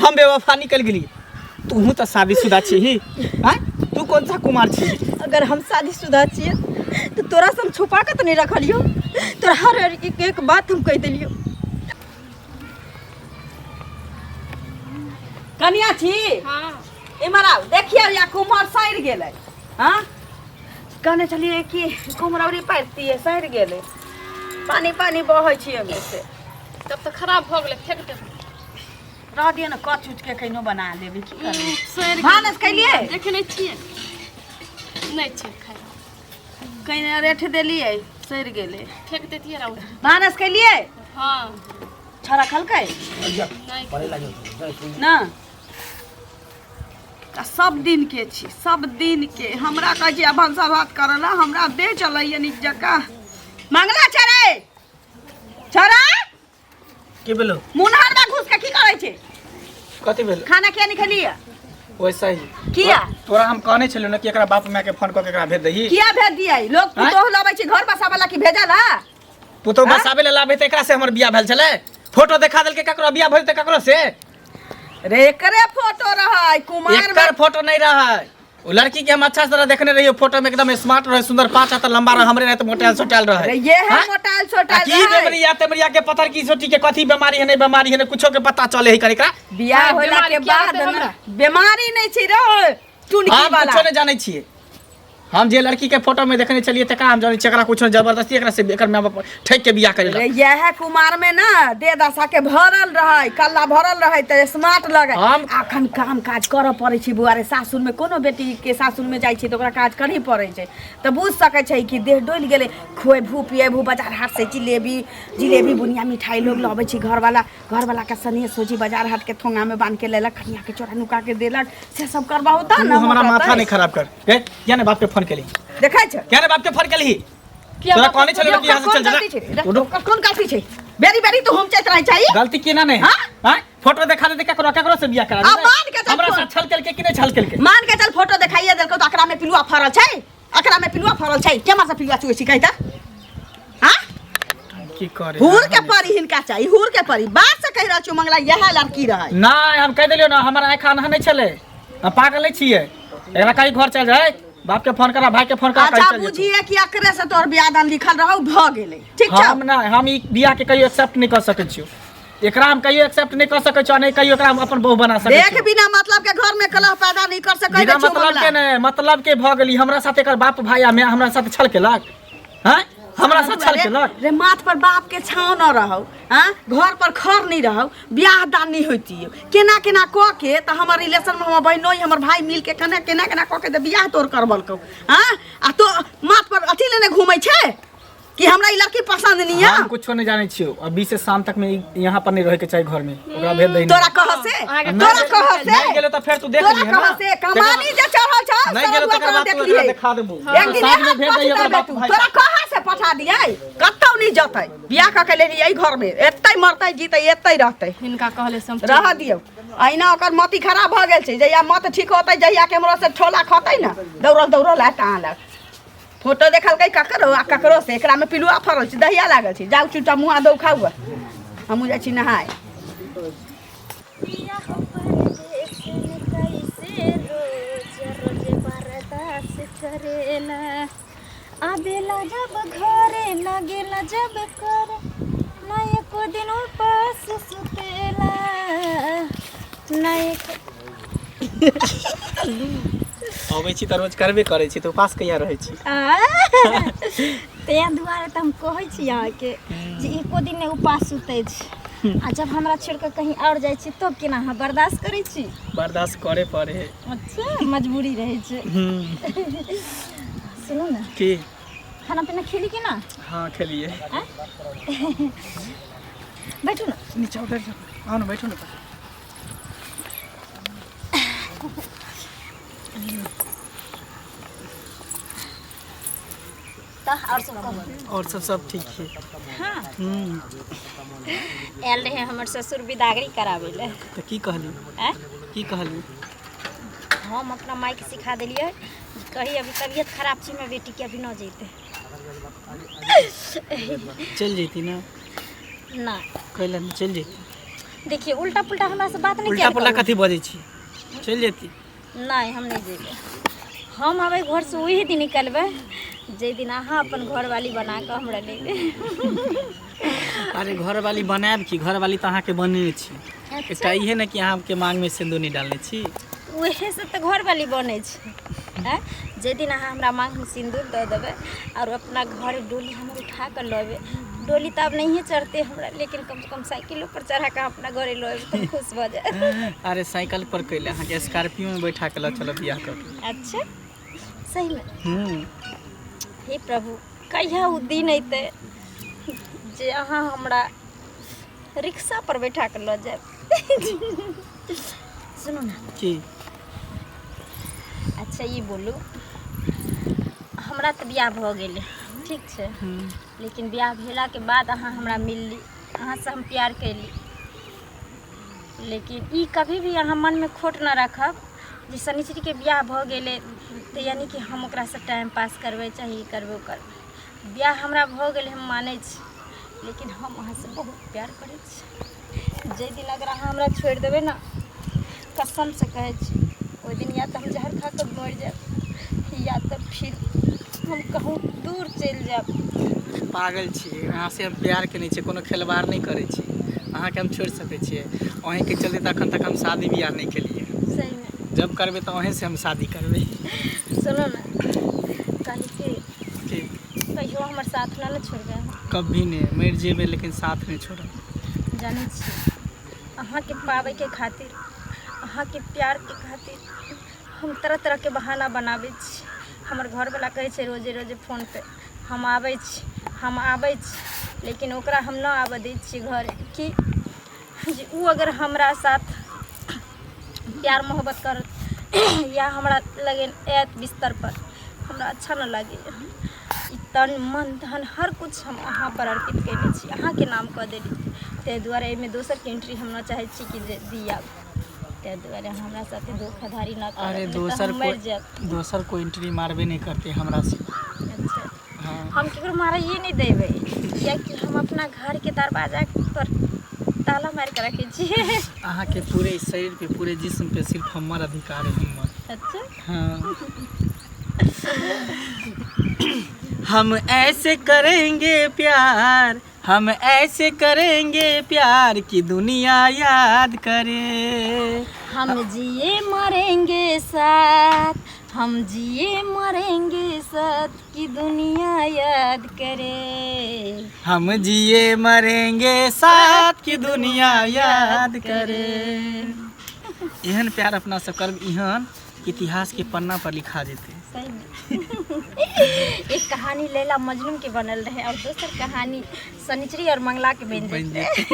हम बेवफा निकल गेली। तू तो शादीशुदा छी ही, तू कौन सा कुमार छी? अगर हम शादीशुदा छिए तो तोरा से हम छुपा के तो नहीं रखलियो, तोरा हर एक बात हम कह दिलियो। कनिया छी हाँ इमर आओ, देखिए या कुमार सैर गेले। हाँ कहने चलिए कि कुमरौरी पारती है सैर गेले, पानी पानी बहै छी एमे से। तब तो खराब हो गए, फेंक दे। रह दिए ना, कच उच के कहिनो बना लेबे की करबे। सैर भानस कैलिए? देखे नहीं छिए, नहीं छिए खाए। कहीं रेठ देलिए सैर गेले, फेंक देती है राउर। भानस कैलिए? हाँ छरा खलकै नहीं ना। सब दिन के छी, सब दिन के हमरा कह जे भंसा भात करला, हमरा दे चलैया निक जका। मंगला छरे छरा की भेलो? मुनहर में घुस के की करे छे? कथि भेल? खाना किया नहीं खलिए? वैसा ही किया? तोरा हम कहने छलियो ना कि एकरा बाप माय के फोन क के एकरा भेज दही। किया भेज दिए? लोग पुतोह लाबै छी घर बसा वाला की भेजला? पुतो बसाबे ले लाबे त एकरा से हमर बियाह भेल छले। फोटो देखा देल के ककरो बियाह भेल त ककरो से? रे एकरे फोटो रहै कुमार में। एकर फोटो नहीं रहै। वो लड़की के हम अच्छा से देखने रहियो, फोटो में एकदम स्मार्ट रहे, सुंदर, 5 हाथ लंबा रहे, हमरे रहे तो मोटेल सोटेल रहे। अरे ये है मोटाल सोटाल की बेमरिया तेमरिया के पत्थर की सोटी के कथी बीमारी है नहीं बीमारी है कुछो के पता चले ही करेकरा। बियाह होला के बाद ना बीमारी नहीं छी रे टुनकी हम वाला। कुछो नहीं जाने छिए। हम जे लड़की के फोटो में देखने चलिए तकरा हम जाने छिए, एकरा कुछो जबरदस्ती एकरा से एकर मां बाप ठेक के बियाह करेला। यह कुमार में ना दे दशा के भरल रहे, कल्ला भरल रहे त स्मार्ट लगे। हम अखन काम काज कर पड़े छी बुआरे। सासुर में कोनो बेटी के सासुर में जाई छी तो ओकरा काज करही पड़े छै, त बुझ सकै छै कि देह डोल गेले। खोए भू पिए भू बाजार हाट से जिलेबी बुनिया मिठाई लोग लाबै छी। घर वाला के सने सोची बाजार हाट के थोंगा में बांध के लेलक, खनिया के चोरा नुका के देलक, से सब करबा होता ना। हमरा माथा नहीं खराब कर के या ने बाप के फोन केली। देखै छ क्या ने बाप के फोन केली? तोरा कहने छले कि यहां से चल जा। कौन गलती छै? बेरी बेरी तो हम चैत रह चाहिए। गलती केना नहीं? हां फोटो दिखा दे ककरो से बियाह करा दे। मान के चल, हमरा से छल केल के कि नहीं छल केल के? मान के चल फोटो दिखाइए देलको त अकरा में पिलुआ फरल छै, अकरा में पिलुआ फरल छै। केमा से पिलुआ चुए छी कहि त? हां की करे? हुर के परी हिनका चाहिए, हुर के परी। बात से कह रहा छु मंगला यह लड़की रहे। नहीं हम कह देलियो ना, हमरा आँख आना नहीं छले, हम पागल नहीं छिए। एकरा कहीं घर चल जाए, बाप के फोन करा, भाई के फोन करा, कहीं अच्छा चल जा। बुझिए कि अकरे से तोर बियाह दान लिखल रहौ भ गेलै, ठीक छ? हम ना हम ई बियाह के कहियो एक्सेप्ट नहीं कर सकै छियो। एकरा हम कहियो एक्सेप्ट नहीं कर सकै छियो, नहीं कहियो एकरा हम अपन बहू बना सकै छियो। देख बिना मतलब के घर में कलह पैदा नहीं कर सकै बिना छु मतलब के नहीं, मतलब के भ गेली। हमरा साथ एकर बाप भाई आ मैं हमरा साथ छल केलक? हैं हमरा साथ छल केलक? रे माथ पर बाप के छाव न रहौ, हां घर पर खर नहीं रहौ, बियाह दान नहीं होती। केना केना क के त हमर रिलेशन में हमर बहनोई हमर भाई मिल के केना केना क के त बियाह तोर करबलकौ। हां आ तो माथ पर अथी लेने घुमै छै कि हमरा ई लड़की पसंद नहीं है। हम कुछो नहीं जाने छियो। अभी से शाम तक में यहाँ पर नहीं रहे के चाहिए घर में। ओकरा भेज दही। तोरा कह से नहीं गेलो त फिर तू देख ली है ना। तोरा कह से कमानी जे चढ़ल छ नहीं गेलो तकर बाद तू एकरा दिखा देबो। एक दिन साथ में भेज दही ओकर बाप भाई। तोरा कहाँ से पठा दियै? कतौ नहीं जतै, बियाह क के ले लियै घर में, एतै मरतै जीतै एतै रहतै। इनका कहले से हम रह दियौ। अहिना ओकर मति खराब भ गेल छै। जहिया मत ठीक होतै, जहिया के हमरो से ठोला खतै ना, दौड़ल आ टांगल। फोटो देखलकै ककरो आ ककरो से एकरा में पिलुआ फरल छै, दहिया लागल छै। जाउ चुटा मुआ दौ खाउ, हमहू जाइ छी नहाय। आबेला जब घरे न गेला जब करे ना एको दिन उपास सुतेला ना एको अबै छी त रोज करबे करै छी, तो पास कहिया रहै छी? तें दुआरे त हम कहै छी अहाँ के जे एको दिन नहीं उपास सुते छी। आ जब हमरा छोड़ के कहीं और जाइ छी तो केना हम बर्दाश्त करै छी? बर्दाश्त करे पड़े। अच्छा मजबूरी रहे छै। सुनो ना की खाना पीना खेली कि ना? हाँ खेलिए। बैठो ना नीचे उतर जाओ, आओ ना बैठो ना। और सब ठीक है। हाँ आयल रहे हमर ससुर विदागरी करावे ले। तो की कहली? की कहली? हम अपना माई के सिखा दिलिए, कही अभी तबीयत खराब छी मैं बेटी के अभी न जेते। चल जेती ना? ना कहला चल जेती। देखिए उल्टा पुल्टा हमरा से बात नहीं उल्टा पुल्टा कथी बजै छी चल जेती नहीं हम नहीं जेबे हम आबे घर से वही दिन निकलबे जे दिन अहाँ अपन घरवाली बना के हमरा लेबे अरे घरवाली बनाएब कि घरवाली तो अहाँ के बनेने छी एकटा इहे न कि अहाँ के मांग में सिंदूर नहीं डालने छी वही से तो घरवाली बने हैं जे दिन अहाँ हमरा मांग में सिंदूर दे देबे और अपना घर डोली हम उठा कर लेबे डोली तो अब नहीं चढ़ते हमरा लेकिन कम से कम साइकिल पर चढ़ा के अपना घरे लेबे तो खुश हो जाए अरे साइकिल पर कैले अहाँ के स्कॉर्पियो में बैठा के चलो बियाह कर अच्छा सही में हे प्रभु कहिया उ दिन अइते जे अहाँ हमरा रिक्शा पर बैठा के ल जाए सुनो ना की अच्छा ये बोलू हमरा तो बियाह भ गेले ठीक छै लेकिन बियाह भेला के बाद अहाँ हमरा मिलली अहाँ से हम प्यार कैली लेकिन ई कभी भी अहाँ मन में खोट न रखब जे शनिचरी के बियाह भ गेले तो यानी कि हम ओकरा से टाइम पास करबै चाहे करबो करबै बियाह हमरा भ गेले हम मानै छी लेकिन हम अहाँ से बहुत प्यार करै छी जे दिन अगर अहाँ हमरा छोड़ देबै ना कसम से कहै छी ओहि दिन या तो हम जहर खा कर मर जाए या तो फिर हम कहूँ दूर चल जाए पागल छी अहाँ से हम प्यार केने छी कोनो खिलवाड़ नहीं करे छी अहाँ के हम छोड़ सके छियै अहीं के चलते तखन तक हम शादी बियाह नहीं केलिए सही में जब करबे तो अहीं से हम शादी करबे सुनो ना कहली कि कहियो हमर साथ ना छोड़बे कभी नहीं मर जेबे लेकिन साथ नहीं छोड़ब जानै छी अहाँ के पाबै के खातिर अहाँ के प्यार के खातिर हम तरह तरह के बहाना बनाबै छी हमर घरवाला कहै छै रोजे रोजे फोन पे हम आबै छी लेकिन ओकरा हम ना आबऽ दै छियै घर कि जे उ अगर हमरा साथ प्यार मोहब्बत करत या हमरा लगे ऐत बिस्तर पर हमरा अच्छा न लगे ई तन मन धन हर कुछ हम अहाँ पर अर्पित कैले छी अहाँ के नाम कऽ देली ताहि दुआरे एहिमे दोसर के एंट्री हम न चाहै छी कि जे दिया ताहि दुआरे हमरा साथे धोखाधड़ी न करब अरे दोसर को एंट्री मारबे नहीं करते हमरा से अच्छा हाँ हम केकरो मारे ये नहीं देबै कियाकि हम अपना घर के दरवाजा पर ताला मार के रखे छी अहाँ के पूरे शरीर पे पूरे जिस्म पे सिर्फ हमार अधिकार है हिम्मत अच्छा हाँ हम ऐसे करेंगे प्यार हम ऐसे करेंगे प्यार की दुनिया याद करे हम जिए मरेंगे साथ हम जिए मरेंगे साथ की दुनिया याद करे हम जिए मरेंगे साथ की दुनिया याद करे एहन प्यार अपना सब कर एहन इतिहास के पन्ना पर लिखा देते सही में एक कहानी लैला मजनू के बनल रहे और दूसर कहानी शनिचरी और मंगला के बन जाते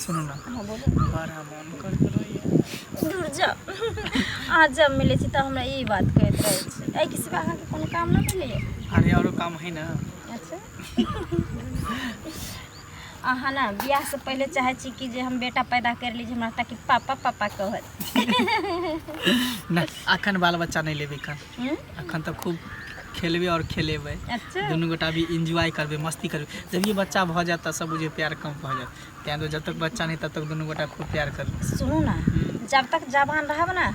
सुनो ना हाँ बोलो बड़ा मन कर दूर जा आज जब मिले छी तो हमरा ई बात कहत रहे छी आई किसी अहाँ के कोनो काम ना मिले अरे औरो काम है ना अच्छा अहाँ ना बियाह से पहले चाहे छी कि जे हम बेटा पैदा कर ली हमरा ताकि पापा पापा कहत ना अखन बाल बच्चा नहीं लेबे अखन तो खूब खेलबे और खेलेबे अच्छा दुनू गोटा भी एंजॉय करबे मस्ती करबे जब ये बच्चा भ जाता सब बुझे प्यार कम भ जात तैं तो जब तक बच्चा नहीं तब तक दुनू गोटा खूब प्यार करबे सुनो ना जब तक जवान रहब ना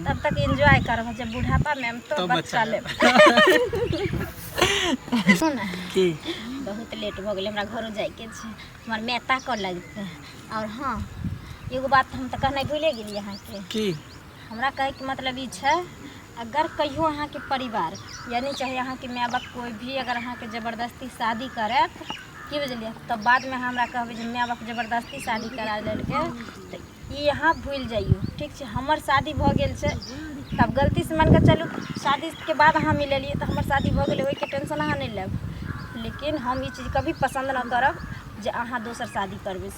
तब तक एंजॉय करब जब बुढ़ापा में हम तो बच्चा लेब सुन ना की बहुत लेट भ गेल हमरा घरो जाए के छै हमर मेता कर लगते और हाँ एगो बात हम तो कहना भूले गेली अहाँ के की हमरा कहे के मतलब ई छै अगर कहियो अहाँ के परिवार यानी चाहे अहाँ के माय बाप कोई भी अगर अहाँ के जबरदस्ती शादी करत की बुझलिए तब बाद में हमरा कहबै जे माय बाप जबरदस्ती शादी करा लेलकै तो ई अहाँ भूल जाइयो ठीक छै हमर शादी भ गेल छै तब गलती से मान के चलू शादी के बाद अहाँ मिललिए तो हमर शादी भ गेलै ओहि के टेंशन अहाँ नहीं लेब लेकिन हम ई चीज कभी पसंद न करब जे अहाँ दोसर शादी करबै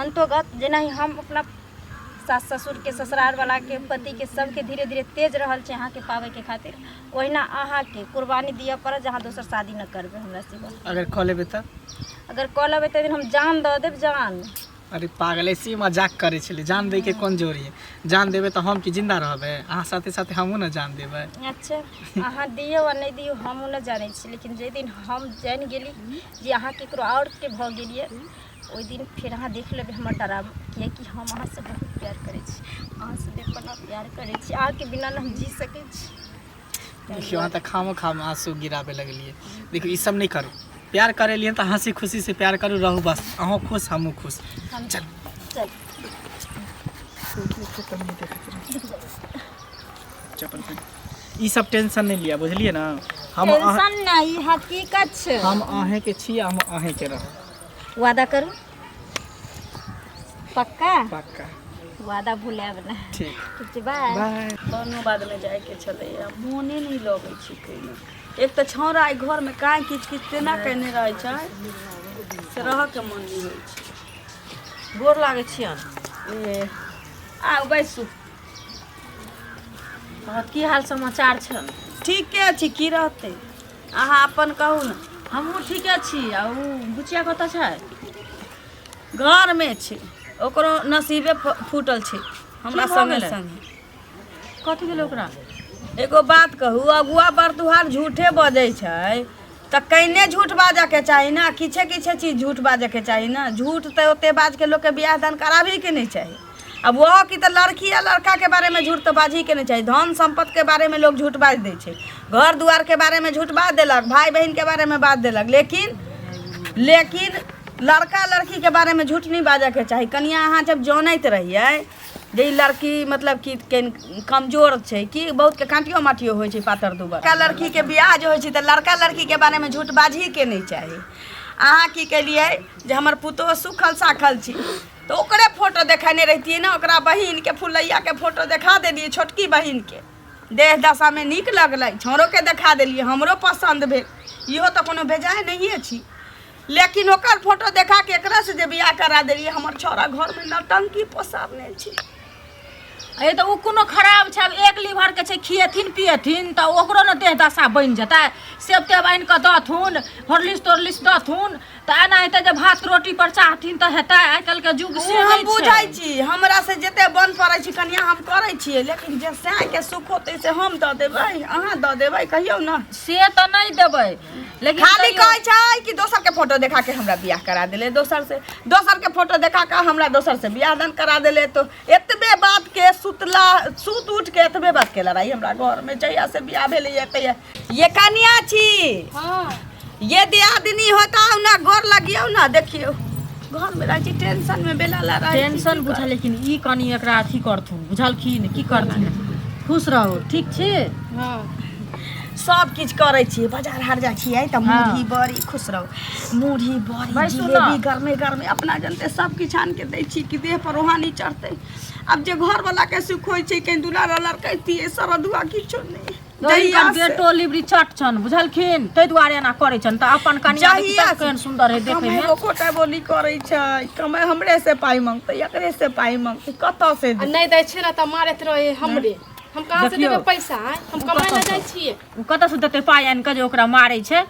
अंतोगत जेना ही हम अपना सास ससुर के ससुराल वाला के पति के सबके धीरे धीरे तेज रहल छै अहाँ के पावे के खातिर ओहिना अहाँ के कुर्बानी दिए पड़त जहाँ दोसर शादी न करबै हमरा सिवा अगर कह लेबे त अगर कह लेबै तो हम जान दऽ देब जान अरे पागल ऐसे मजाक करे छले जान दे के कोन जोरी है जान देबे तो हम की जिंदा रहबे अहाँ साथे साथे हमहू न जान देबे अच्छा अहाँ दियो वा नहीं दियो हम न जानै छी लेकिन जे दिन हम जान गेली जे अहाँ केकरो और के भ गेलिए ओइ दिन फिर अहाँ देख लेबे हमर डराब कि हम अहाँ से बहुत प्यार करै छी अहाँ से बेपनाह प्यार करै छी अहाँ के बिना न हम जी सकै छी देखियो अहाँ त खामो खाम आंसू गिराबे लगलिए देखियो ई सब नहीं करू प्यार करे लिए तो हंसी खुशी से प्यार करू रहू बस अहों खुश हमहू खुश हम चल चल ई सब टेंशन नहीं लिया बुझलिए ना टेंशन नहीं हकीकत छै हम आहे के छी हम आहे के रह वादा करू पक्का पक्का वादा भुलाब ना ठीक ठीक छै बाय बाय दोनों बाद में जाए के चले मोने नहीं लगे छी कहीं एक तो छौरा आई घर में काहे किच किच तेना कहने रहे छै से रह के मन नहीं होय छै गोर लागे छियन ए आ बैसू की हाल समाचार छ ठीके छी की रहते अहाँ अपन कहू ना हमहूँ ठीके छी आ उ बुचिया कतऽ छै घर में छै ओकरो नसीबे फूटल छै हमरा की भऽ संगे गेलै? संगे कथी भेलै ओकरा एगो बात कहू अगुआ बरदुहार झूठे बजै छै तऽ कहिने झूठ बाजऽ के चाही ना किछे किछे चीज झूठ बाजऽ के चाही ना झूठ तो ओते बाज के लोग के बियाह दान कराबी के नहीं चाही अब वो की तो लड़की या लड़का के बारे में झूठ तो बाजी के नहीं चाहिए धन संपत्ति के बारे में लोग झूठ बाज दै छै घर दुआर के बारे में झूठ बाज देलक भाई बहन के बारे में बात देलक लेकिन लड़का लड़की के बारे में झूठ नहीं बाजऽ के चाही कनिया अहाँ जब जानैत रहिए जे ई लड़की मतलब कि कमजोर छै कि बहुत के कांटियो माटियो होइ छै पातर दुबर लड़का लड़की के बियाह जो होइ छै तऽ लड़का लड़की के बारे में झूठ बाजी के नहीं चाही अहाँ की केलिए जे हमर पुतोह सुखल साखल छी तो ओकरे फोटो देखेने रहतिए ना ओकरा बहिन के फुलैया के फोटो देखा देलिए छोटकी बहिन के देह दशा में नीक लगलै छोरो के देखा देलिए हमरो पसंद भेल इहो तो कोनो बेजाय नहीं छी लेकिन ओकर फोटो देखा के एकरा से जे बियाह करा देलिए हमर छोरा घर में नौटंकी पोसाबने छी ए तऽ उ कोनो खराब छै अब एक लीवर के छै खिएथिन पिएथिन तऽ ओकरो न देह दशा बनि जेतै सेब तेब आनि कऽ दथुन हॉर्लिक्स तोरलिक्स दथुन तऽ एना हेतै जे भात रोटी पर चाहथिन तऽ हेतै आइ काल्हि के युग से हम नहि बुझै छै छी हमरा से जते बन पड़ै छी कनिया हम करै छियै लेकिन जे साय के सुख होतै से हम दऽ देबै अहाँ दऽ देबै कहियौ ना से तऽ नहि देबै लेकिन खाली तैयो- कहै छै कि दोसर के फोटो देखा के हमरा बियाह करा देले दोसर के फोटो देखा के हमरा दोसर से बियाह दान करा देले तो एतबे बात के सूत उठ के एतबे बात के लड़ाई हमरा घर में जहिया से बियाह भेले ये कनिया छी ये दियादनी होता ना गोर लगियो ना देखियो घर में रही टेंशन में बेला ला रही टेंशन बुझल लेकिन ई कनी एकरा अथी करथुन बुझलखिन की करथिन खुश रहू ठीक छी सब किछ करे छी बाजार हाट जा छियै त हाँ। मुरही बड़ी खुश रहो मुरही बड़ी बैसू ना। जिलेबी गरमे गरमे अपना जनते सब किछ आन के दै छी कि देह पर रोहानी चढ़ते अब जे घर वाला के सुख होय छै के दुलार लड़कैती सरदुआ किछो नहीं जहिया से- बेटो लिबरी चट छन बुझलखिन ताहि दुआरे एना करै छन तऽ अपन कनिया जहिया से- केहन सुन्दर है देखे कमाई में वो कोटा बोली करे छै कमाई हमरे से पाई मांगते एकरे से पाई मांगते कतौ से दे? नहीं दै छै ना तऽ मारैत रहे हमरे हम कहाँ से देखियौ। देबै पैसा हम कमाइ ले जाइ छियै उ कतऽ से देतै पाइ आनि कऽ जे ओकरा मारै छै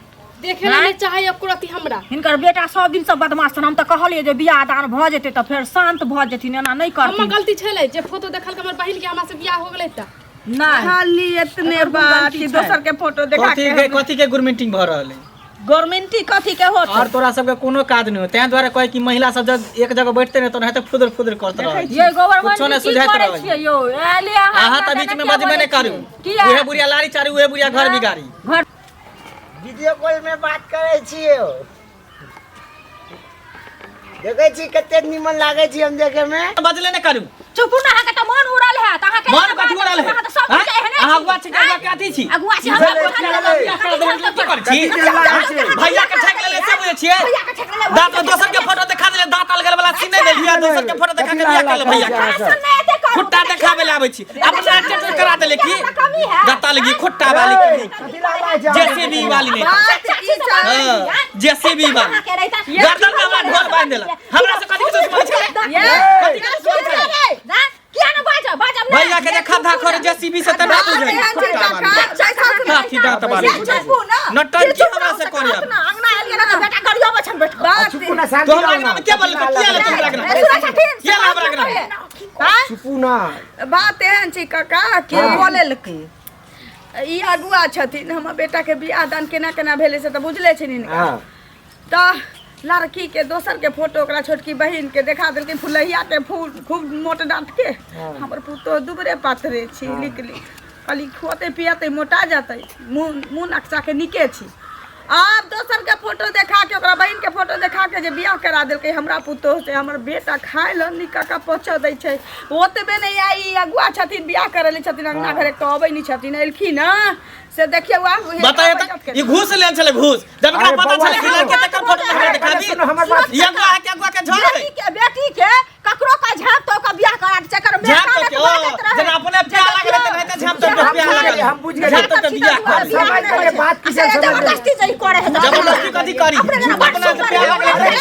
देखे ला नहीं चाहे एको रति हमरा हिनकर बेटा सब दिन से बदमाश छन हम तऽ कहलियै जे बियाह दान भऽ जेतै तऽ फेर शान्त भऽ जेथिन एना नहि हमर करथिन गलती छलै जे फोटो देखल के हमर बहिन के हमरा से बियाह हो गेलै त नहि खाली इतने एकर बात गलती कि छै। दोसर के फोटो देखा के कथी के गुड मीटिंग भ रहल है गवर्नमेंटी कथी के होत और तोरा सबके कोनो काज नहीं हो तें द्वारा कहे कि महिला सब जब एक जगह बैठते ने तो नहीं फुदर फुदर करते रहे ये गवर्नमेंट कुछो नहि की सुझाइत करै रहै। छियै यौ एले अहाँ तऽ बीच में मजबे नहीं करू किया उहे बुढ़िया लारी चारी उहे बुढ़िया घर बिगाड़ी घर वीडियो कॉल में बात करे छियै देखे छी कते निमन लागे छी हम देखे में बजले नहीं करू चुप ना अहाँके तऽ मन उड़ल है तऽ अहाँके मन कथी उड़ल है अहाँ तऽ सब कुछ एहने छी। अहाँ अगुआ छी के कथी छी अगुआ छी हमरा की करै छी भैया के ठेक लेले से बुझे छियै दांत में दोसर के फोटो देखा देले दांत अलगल वाला सीन नहीं देलिया दोसर के फोटो देखा के बियाह कर ले भैया के खुट्टा देखाबे ले आबै छी अपना टेस्ट करा देले की दांत लगी खुट्टा वाली जेसीबी वाली नहीं जेसीबी वाली गर्दन में हमरा ढोल बांध देला हमरा से कथी के दुश्मन छै कथी के दुश्मन छै किया ना बाजा बाजा भैया के देखा था करे जेसीबी से त ना बुझै काठी दांत वाली नटंकी हमरा से करे अब अंगना एलियै ना तऽ बेटा गरियो बछन बैठ चुप ना तो हमरा में क्या बोल किया ले तुम लगना चुपू ना। बात एहन छै काका के बोले लके ई अगुआ छथिन हमर बेटा के बियाह दान केना केना भेलै से तऽ बुझले छै नी हाँ तऽ लड़की के दोसर के फोटो ओकरा छोटकी बहिन के देखा देलकै फुलहिया के फूल खूब मोट डांट के हमर पुतो दुबरे पाथरे छी लिख कहली खोते पियते मोटा जाते मुँह नक्शा के निके छी आब दोसर के फोटो देखा के ओकरा बहिन के फोटो देखा के जे बियाह करा देलकै हमरा पुतो से हमर बेटा खाय ल निका पोछ दै छै ओतबे नहीं आई अगुआ छथिन बियाह करे छथिन अंगना घरे तो अबै नहीं छथिन एलखिन ना से देखिए बताइए तो ये घूस ले चले घूस जब का पता चले कि लड़के तक फोटो हमरा दिखा दी ये अगुआ है के झोल बेटी के ककरो का झाप तो का बियाह करा दे कर झाप तो जब अपने प्यार लग रहे नहीं तो झाप तो प्यार लग हम बुझ गए झाप तो बियाह समझ गए बात किसे समझ जबरदस्ती जई करे है जबरदस्ती कथी करी अपना से प्यार लग रहे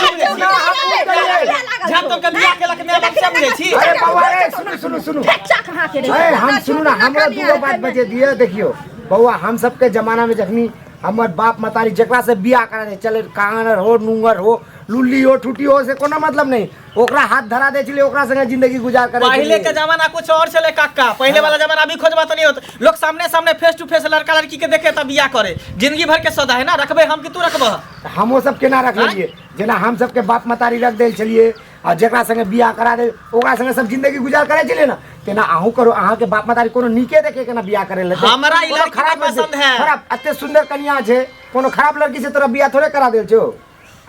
झाप तो के बियाह के लग में बात समझे छी अरे बाबा रे सुनो सुनो कहां के अरे हम सुनो ना हमरा दूगो बात बचे दिए देखियो बउआ हम सबके जमाना में जखनी हमर बाप मतारी जकरा से बियाह करा दे चले कांगर हो नुंगर हो लुल्ली हो ठुटी हो से कोनो मतलब नहीं ओकरा हाथ धरा दे चले ओकरा संगे जिंदगी गुजार करे पहले के जमाना कुछ और चले काका पहले वाला जमाना अभी खोजबा तो नहीं होता लोग सामने सामने फेस टू फेस लड़का लड़की के देखे तब बियाह करे जिंदगी भर के सौदा है ना रखबे हम कि तू रखबह हमो सब केना रख लेलिए जेना हम सबके बाप मतारी रख देल चलिए और जकरा संगे बियाह करा दे ओकरा संगे सब जिंदगी गुजार करे चले ना तेना आहू करो अहाँ के बाप मतारी कोनो नीके देखे के ना बियाह करे ले हमरा ई लड़की खराब पसंद है खराब अते सुंदर कन्या छे कोनो खराब लड़की से तोरा बियाह थोड़े करा देल छो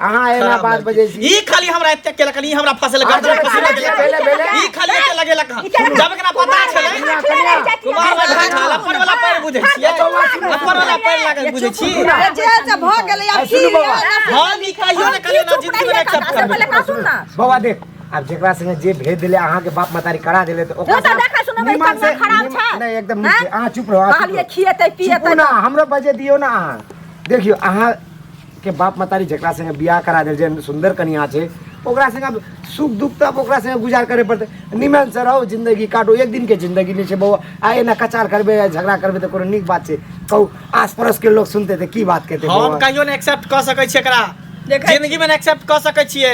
अहाँ एना बात बजे छी ई खाली हमरा एते के लकनी हमरा फसल गर्दन फसल ई खाली एते लगे लक जब के ना पता छले कुमार में ढाला पर वाला पैर बुझे छियै पर वाला पैर लगे बुझे छी जे से भ गेलै अब की हम ई कहियो ना कहियो ना जिंदगी में एक्सेप्ट कर पहले का सुन ना बाबा देख अब जेकरा संगे जे भेज देले अहाँ के बाप मतारी करा देले तो ओकरा तो देखा सुनो भाई निमन से खराब छै नहीं एकदम नीचे अहाँ चुप रहो कहलिए खिएते पिएते ना हमरो बजे दियो ना अहाँ देखियो अहाँ के बाप मतारी जकरा संगे बियाह करा देल जे सुंदर कन्या छै ओकरा संगे सुख दुख तब ओकरा संगे गुजार करे पड़ते निमन से रहो जिंदगी काटो एक दिन के जिंदगी नहीं छै बउआ आए ना कचार करबे झगड़ा करबे तो कोनो नीक बात छै कहू आस पड़ोस के लोग सुनते थे की बात कहते हम कहियो ना एक्सेप्ट कर सकै छी एकरा जिंदगी में एक्सेप्ट कर सकै छियै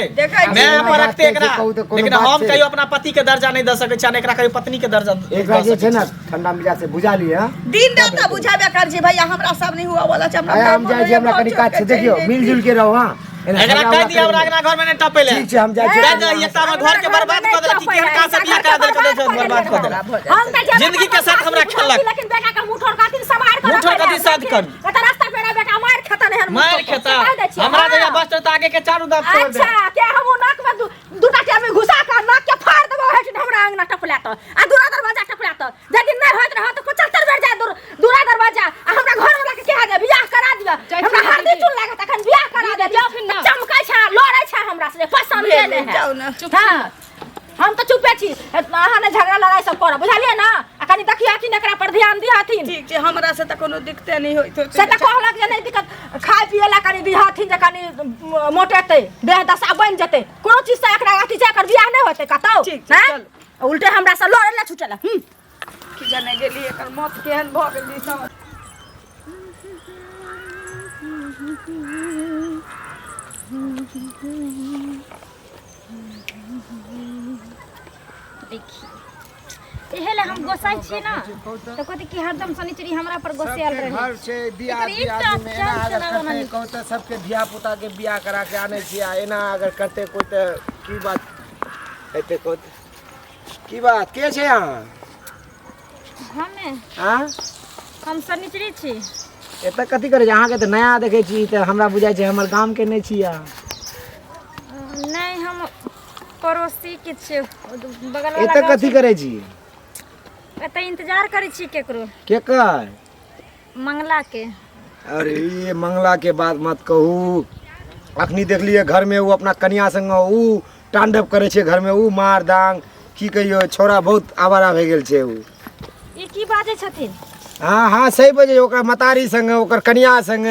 मैं पर रखते एकरा लेकिन हम कहियो अपना पति के दर्जा नहीं द सकै छी एकरा कहियो पत्नी के दर्जा एकरा जे छै ना ठंडा मिजाज से बुझा लिया दिन रात बुझाबे कर जी भैया हमरा सब नहीं हुआ वाला छै हम जाय छी हमरा कनी काज छै देखियो मिलजुल के रहो हां एकरा कह दिया हमरा एकरा घर में नहीं टपेले ठीक छै हम जाय छी एकटा हमर घर के बर्बाद कर देलक कि केहन का से बियाह करा देलक बर्बाद कर देलक हम त जिंदगी के साथ हमरा खेलक लेकिन बेटा का मुठोर कातिन समार कर मुठोर कातिन साथ कर त रास्ता पेड़ा बेटा मार खाता नहीं मार खाता हमरा जगह बस तो आगे के चारू दाब छोड़ दे अच्छा के हम नाक में दूटा के में घुसा कर नाक के फाड़ देबो है हमरा अंगना टपला त आ दूरा दरवाजा टपला त जदि नहीं होत रह त 75 बेर जा दूरा दरवाजा आ हमरा घर वाला के कह दे बियाह करा दिया हमरा हल्दी चून लागत अखन बियाह करा दे चमकै छै लड़ै छै हमरा से पसंद ले है जाओ ना चुप हम तो चुपे छी अहाँ ने झगड़ा लड़ाई सब कर बुझलिए ना आ कनी देखिया कि एकरा पर ध्यान दियाथिन ठीक छै हमरा से त कोनो दिक्कत नहीं होइत से त कहलक जे नहीं दिक्कत खाय पिए ला कनी दिहाथिन जे कनी मोटेते देह दशा बन जते कोनो चीज से एकरा अथी से एकर बियाह नहीं होते कतौ हैं उल्टे हमरा से लड़े ला छुटेला कि जाने गेली एकर मौत केहन भ गेली समझ एहेले हम गोसाई छी ना तो कथि की हरदम शनिचरी हमरा पर गोसेल रहे घर से बियाह में एना अगर करते कहू तो सबके धिया पुता के बियाह करा के आने छिया एना अगर करते कोई तो की बात एते को की बात के छै अहाँ हमे हां हम शनिचरी छी एत कथि करे अहाँ के तो नया देखे छी तो हमरा बुझाय छै हमर गांव के नहीं छिया नहीं हम पड़ोसी के छी बगल वाला एत कथि करे छी एते इंतजार करै छी केकरो केकर मंगला के अरे ये मंगला के बात मत कहू अखनी देखलिए घर में वो अपना कन्या संग ऊ तांडव करे छे घर में ऊ मार दांग की कहियो छोरा बहुत आवारा भे गेल छे ऊ ई की बाजे छथिन हाँ हाँ सही बजे ओकर मतारी संग ओकर कन्या संग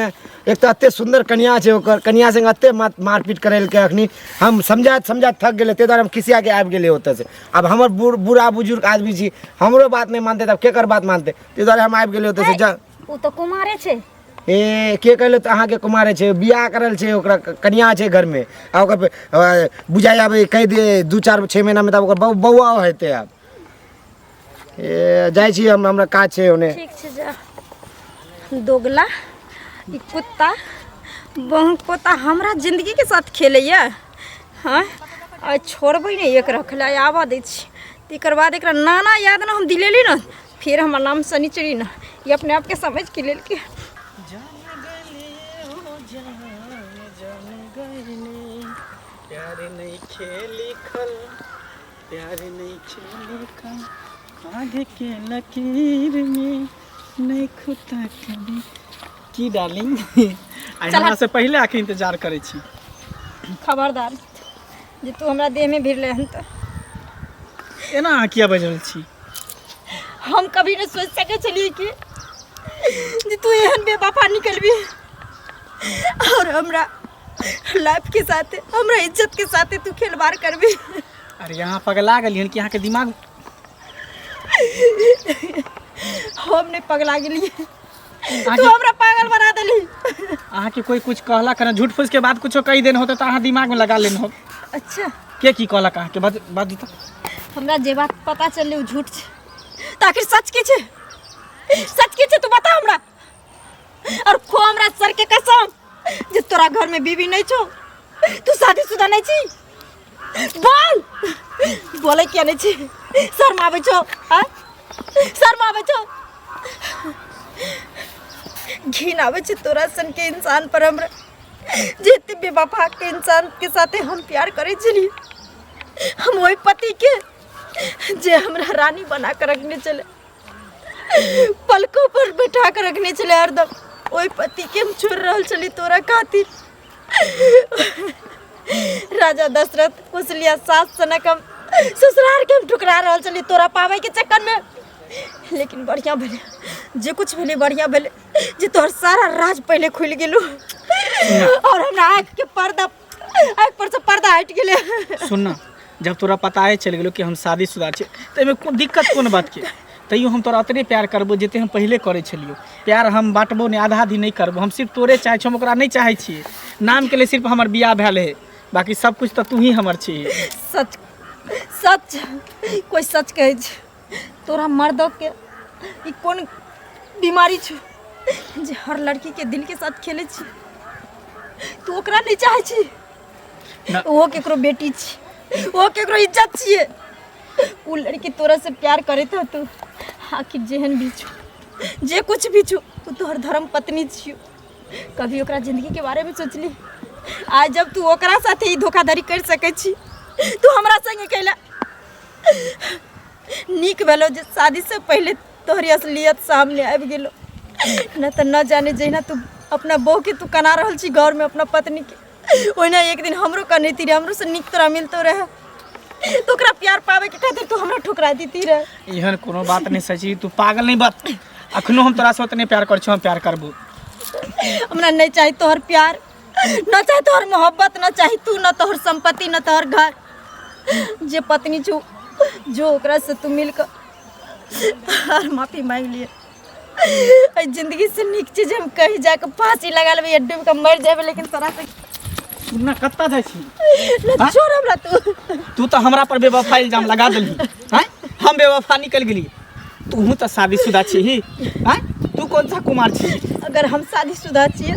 एक तो अत्ते सुंदर कन्या छे ओकर कन्या संग अत्ते मारपीट करैल के अखनी हम समझात थक गेले ते द्वारा हम खिसिया के आबि गेले ओते से अब हमर बूढ़ा बुजुर्ग आदमी छी हमरो बात नहीं मानते तब केकर बात मानते ते द्वारा हम आबि गेले ओते से जा ऊ तो कुमारे छे ए के कहले तो अहाँ के कुमारे छे बियाह करल छे ओकरा कन्या छे घर में आ ओकर बुझाई आबे कह दे 2-4-6 महीना में तब ओकर बौआ हेते अब जाइ छी हम, हमरा काज छै ओने। ठीक छै जा। दोगला ई कुत्ता बहु पोता हमरा जिंदगी के साथ खेलैया। हाँ आ छोड़बै नहीं एक रखला आवा दै छी। तकर बाद एकरा नाना याद ना हम दिलेली ना, फिर हमर नाम शनिचरी ना, ये अपने आप के समझ के लेल के प्यार नहीं खेली खल, प्यार नहीं खेली खल, आगे के लकीर में नहीं खुता कभी की डार्लिंग। आई हमरा से पहले आके इंतजार करे छी। खबरदार जे तू हमरा देह में भिड़ले हन त एना अहाँ किया बजल छी? हम कभी न सोच सके चलिए कि जे तू एहन बेवफा निकलबी और हमरा लाइफ के साथ, हमरा इज्जत के साथ तू खिलवाड़ करबी। अरे यहाँ पगला गलियन कि यहाँ के दिमाग हम नहीं पगला गेली, तू हमरा पागल बना देली। अहाँ के कोई कुछ कहला करना झूठ फूस के बाद कुछो कही देन होते तो अहाँ दिमाग में लगा लेन हो। अच्छा के की कहला अहाँ के बात तो हमरा जे बात पता चलले उ झूठ छै, ताकि सच की छै? सच की छै तू बता हमरा। और खो हमरा सर के कसम जे तोरा घर में बीवी नहीं छो, तू शादीशुदा नहीं छी। बोल बोले क्या नहीं छी? शर्म आवे छो? हां शर्म आवे छो? घिन आवे छे तोरा सन के इंसान पर। हमरा जितने बेवफा के इंसान के साथे हम प्यार करे छली, हम वही पति के जे हमरा रानी बना कर रखने चले, पलकों पर बैठा कर रखने चले हरदम, वही पति के हम छोड़ रहल चली तोरा खातिर। राजा दशरथ कुशलिया सास सनकम ससुराल के हम ठुकरा रहल चली तोरा पावे के चक्कर में। लेकिन बढ़िया भेले, जे कुछ भेले बढ़िया भेले जे तोहर सारा राज पहले खुल गेलो और हमरा आँख के पर्दा, आँख पर से पर्दा हट गेले। सुनना, जब तोरा पता है चल गेलो कि हम शादीशुदा छे तो एमे कोन दिक्कत कोन बात के? तैयो हम तोरा उतने प्यार करबो जते हम पहले करे छलियो। प्यार हम बांटबो ने, आधा आधी नहीं करबो। हम सिर्फ तोरे चाहे छी, हम ओकरा नहीं चाहे छिए। नाम के लिए सिर्फ हमर बियाह भेल है, बाकी सब कुछ तो तू ही हमर छी। सच सच कोई सच कहे छै तोरा मर्दों के ई कौन बीमारी छ जे हर लड़की के दिल के साथ खेले छी? तू ओकरा नहीं चाहे छी? वो केकरो बेटी छी, वो केकरो इज्जत छिए। वो लड़की तोरा से प्यार करे था, तू आखिर जेहन भी छु, जे कुछ भी छु, तू तोहर धर्म पत्नी छियो। कभी ओकरा जिंदगी के बारे में सोचली? आज जब तू ओकरा साथे ही धोखाधड़ी कर सके छी, तू हमरा संगे कैला नीक भेलो जे शादी से पहले तोहरी असलियत सामने आबि गेलो। न तो न जाने जहिना तू अपना बहू के तू कना रहल छी घर में अपना पत्नी के, ओहिना एक दिन हमरो कनैती रहे, हमरो से नीक तोरा मिलतो रहे। तो ओकरा प्यार पावे के खातिर तू हमरा ठुकरा देती रहे। एहन कोनो बात नहीं सची, तू पागल नहीं बात। अखनो हम तोरा से उतने प्यार कर छी, हम प्यार करबो। हमरा नहीं चाही तोहर प्यार, न चाही तोहर मोहब्बत, न चाही तू, न तोहर संपत्ति, न तोहर घर। जे पत्नी छु जो ओकरा से तू मिलकर और माफी मांग लिए। जिंदगी से नीक चीज हम कहीं जाकर फांसी लगा लेबे या डूब के मर जाबे, लेकिन तोरा से ना कत्ता जाइ छी? न छोड़ हमरा। तू तो हमरा पर बेवफा इल्जाम लगा देली। हैं हम बेवफा निकल गेली? तू तो शादीशुदा छी ही। हैं तू कौन सा कुमार छी? अगर हम शादीशुदा छिए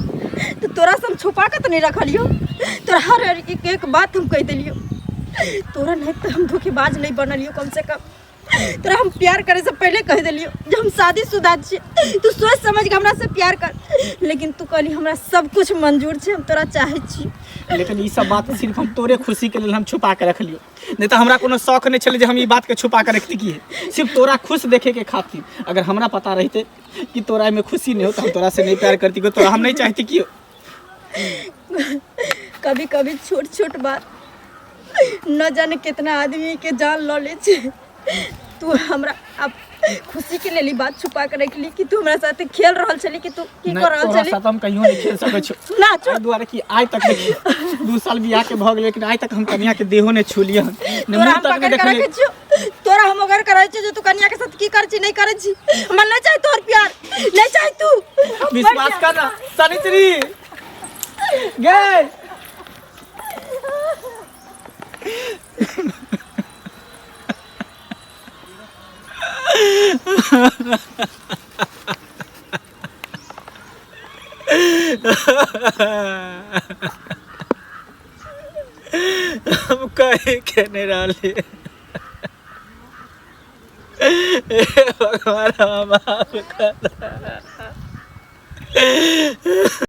तो तोरा से हम छुपा के तो नहीं रखलियो। तोरा हर एक बात हम कह देलियो। तोरा नहीं तो हम धोखेबाज नहीं बनलियो। कम से कम तोरा हम प्यार करे से पहले कह दिलियो जब हम शादीशुदा छी। तू सोच समझ के हमरा से प्यार कर, लेकिन तू कहली हमरा सब कुछ मंजूर छे, हम तोरा चाहे छी। लेकिन ई सब बात सिर्फ हम तोरे खुशी के लिए हम छुपा के रख लियो, नहीं तो हमरा कोनो शौक नहीं चले जे हम ई बात के छुपा के रखती की है, सिर्फ तोरा खुश देखे के खातिर। अगर हमरा पता रहते कि तोरा में खुशी नहीं हो तो हम तोरा से नहीं प्यार करती, को तोरा हम नहीं चाहती कि कभी कभी छोट छोट बात न जाने कितना आदमी के जान लो ले छे। तू हमरा अब खुशी के लिए बात छुपा के रख ली कि तू हमरा साथे खेल रहल छली, कि तू की कर रहल छली। साथ हम कहियो नहीं खेल सकै छो ना छोड़ दुआरे कि आज तक 2 साल बियाह के भ गेल, लेकिन आज तक हम कन्या के देहो ने छुलिए हन, ने तोरा मुंह हम तक पकड़ नहीं के देखले। रखे छियो। तोरा हम अगर करे छी जो तू कन्या के साथ की कर छी नहीं करे छी। हमरा नहीं चाहे तोर प्यार, नहीं चाहे तू। विश्वास कर ना सनित्री गए हम कहीं के नहीं रही। भगवान हम माफ कर।